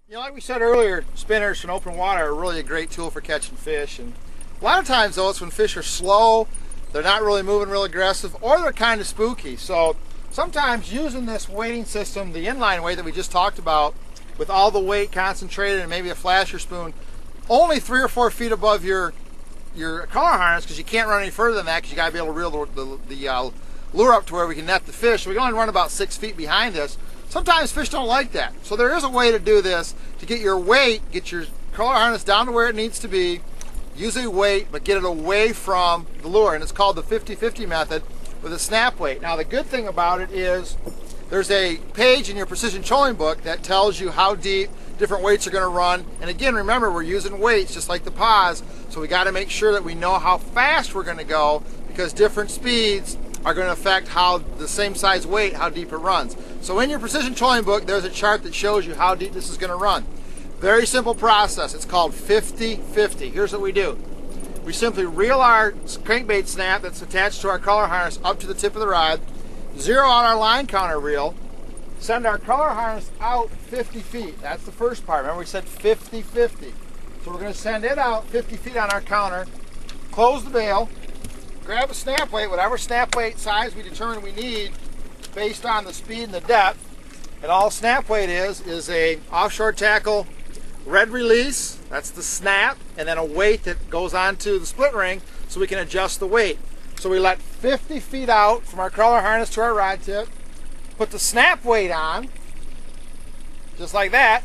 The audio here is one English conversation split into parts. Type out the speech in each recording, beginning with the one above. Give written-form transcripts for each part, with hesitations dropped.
You know, like we said earlier, spinners in open water are really a great tool for catching fish. And a lot of times, though, it's when fish are slow, they're not really moving real aggressive, or they're kind of spooky. So sometimes using this weighting system, the inline weight that we just talked about, with all the weight concentrated and maybe a flasher spoon, only 3 or 4 feet above your collar harness, because you can't run any further than that, because you got to be able to reel the lure up to where we can net the fish. So we can only run about 6 feet behind us. Sometimes fish don't like that. So there is a way to do this to get your weight, get your collar harness down to where it needs to be, use a weight, but get it away from the lure. And it's called the 50-50 method with a snap weight. Now the good thing about it is there's a page in your precision trolling book that tells you how deep different weights are going to run. And again, remember, we're using weights just like the pause, so we got to make sure that we know how fast we're going to go, because different speeds are going to affect how the same size weight, how deep it runs. So in your precision trolling book, there's a chart that shows you how deep this is going to run. Very simple process. It's called 50-50. Here's what we do. We simply reel our crankbait snap that's attached to our collar harness up to the tip of the rod, zero out our line counter reel, send our collar harness out 50 feet. That's the first part. Remember we said 50-50. So we're going to send it out 50 feet on our counter, close the bail, grab a snap weight, whatever snap weight size we determine we need based on the speed and the depth. And all snap weight is a offshore tackle red release, that's the snap, and then a weight that goes onto the split ring so we can adjust the weight. So we let 50 feet out from our collar harness to our rod tip, put the snap weight on, just like that.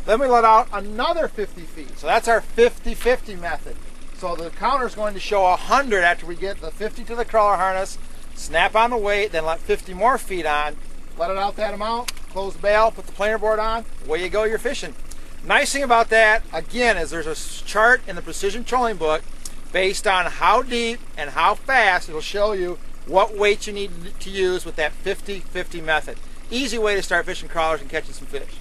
Then we let out another 50 feet. So that's our 50-50 method. So the counter is going to show 100 after we get the 50 to the collar harness, snap on the weight, then let 50 more feet on, let it out that amount, close the bail, put the planer board on, away you go, you're fishing. Nice thing about that, again, is there's a chart in the precision trolling book based on how deep and how fast. It'll show you what weight you need to use with that 50-50 method. Easy way to start fishing crawlers and catching some fish.